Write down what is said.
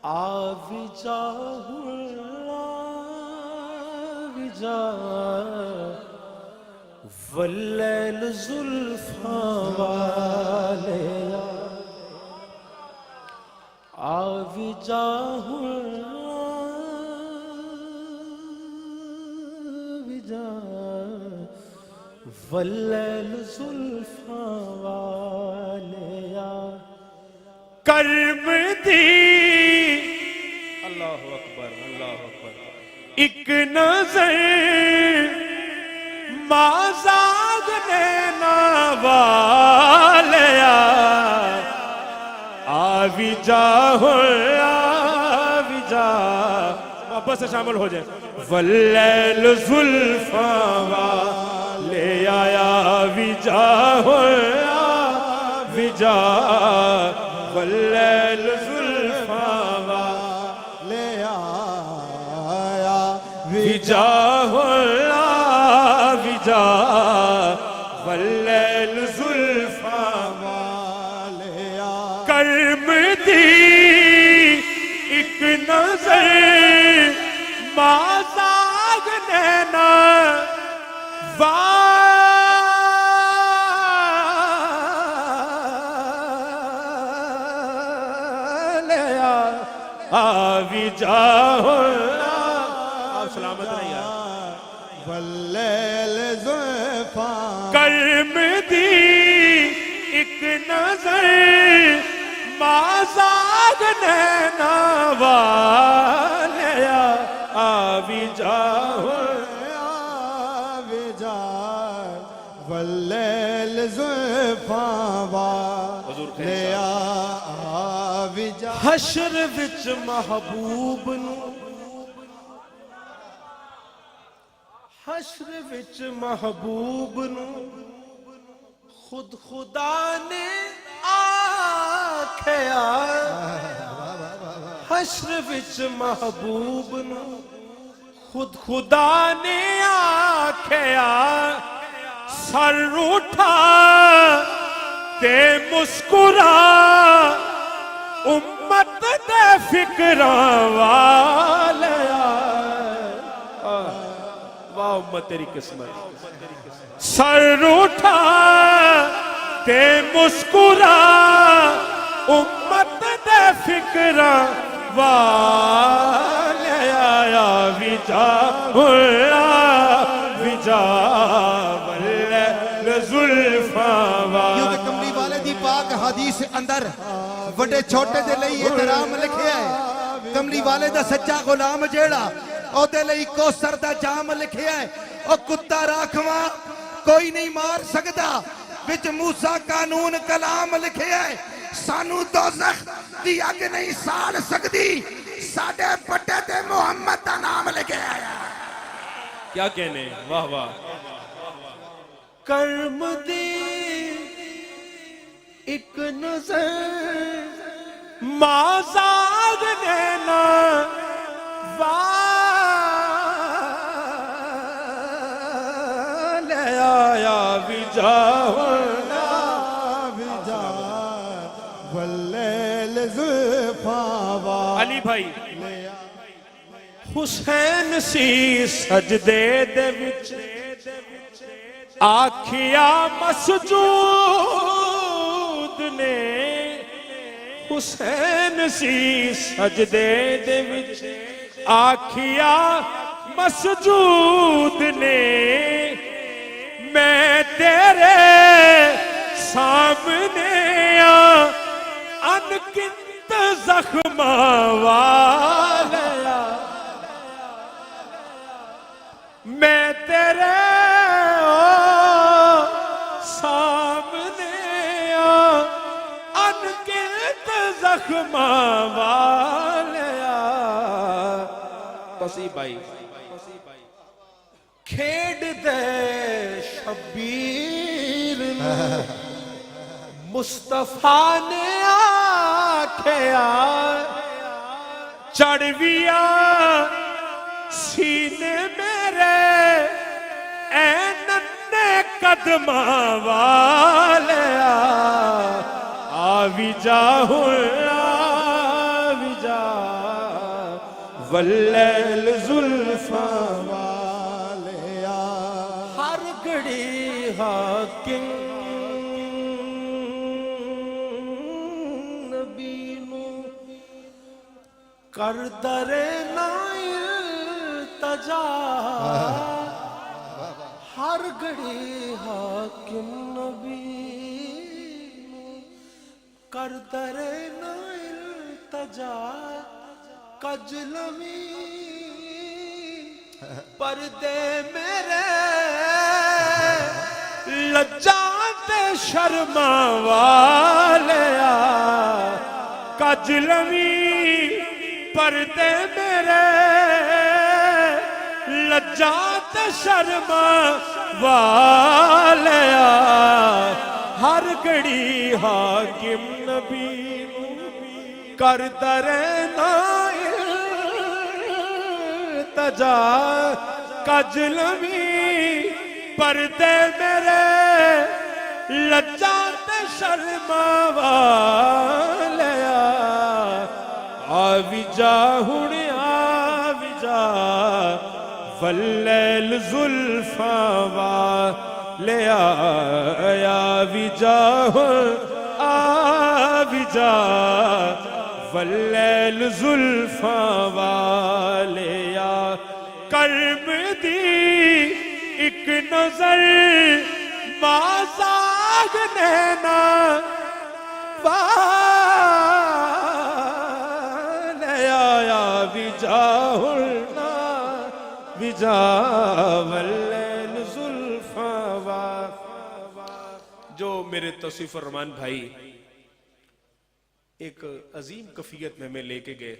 आविजा वल्लैल जुल्फा वाले आविजा वल्लैल जुल्फा वाले कर्म दी अल्लाह अकबर एक नजर माज़ाग नैना वाले आविजा वापस से शामिल हो जाए वल्लैल जुल्फा वाले आविजा वल्लैल जुल्फा वाले आया विजा वल्लैल जुल्फा वाले कर्म दी एक नजर माज़ाग नैना आविजा आप सलामत रहिए वल्लैल जुल्फा कर्म दी एक नजर माज़ाग नैना वाले आविजा वल्लैल जुल्फा वाले आविजा हशर विच महबूब नू हशर विच महबूब नू खुद खुदा ने आख्या हशर विच महबूब नू खुद खुदा ने आख्या सर उठा ते मुस्कुरा उम्मत दे फिक्रा वाले वाह उम्मत तेरी किस्मत सर उठा ते मुस्कुरा उम्मत दे फिक्रा वाले आया विजा वल्लैल जुल्फा क्योंकि कमली वाले दी पाक हदीस अंदर बड़े छोटे दे लई एहतराम लिखिया है कमली वाले दा सच्चा गुलाम जेड़ा ओदे लई कौसर दा जाम लिखिया है ओ कुत्ता राखवा कोई नहीं मार सकदा विच मूसा कानून कलाम लिखिया है सानू दोज़ख दी अग नहीं साड़ सकदी साडे पट्टे ते मोहम्मद दा नाम लिखिया है क्या कहने वाह वाह कर्म दी एक नजर माज़ाग नैना वाले आया विजा वल्लैल जुल्फा अली भाई हुसैन सी सजदे दे विच आखिया मसजूद ने हुसैन सी सजदे दे विच आखिया मसजूद ने मैं तेरे सामने अनगिनत जख्मा वाले मैं तेरे सामने अनगिनत जख्मा वाले तसी भाई खेड दे शबीर मुस्तफा ने आख्या चढ़विया सीने मेरे ऐ नन्हे कदमा वाले आवी जा वल्लैल जुल्फा वालिया हर घड़ी हाकिम नबी नू कर दरे नाइल तजा हर घड़ी हाकिम नबी नू कर दरे नाइल तजा कजलमी पर्दे मेरे लज्जाते शर्मा वालिया कजलमी पर्दे मेरे लज्जाते शर्मा वालिया हर घड़ी हाकिम नबी कर दरे तजा कजलमी पर्दे मेरे लज्जाते शर्मा वालिया आवी जा हुण आवी जा वल्लैल जुल्फा वालिया आवी जा आवी जा वल्लैल जुल्फा वालिया कर्म दी एक नजर माज़ाग नैना वालिया विजा हुलना विजा वल्लैल जुल्फा वालिया। जो मेरे तौसीफ रहमान भाई एक अजीम कफियत में हमें लेके गए।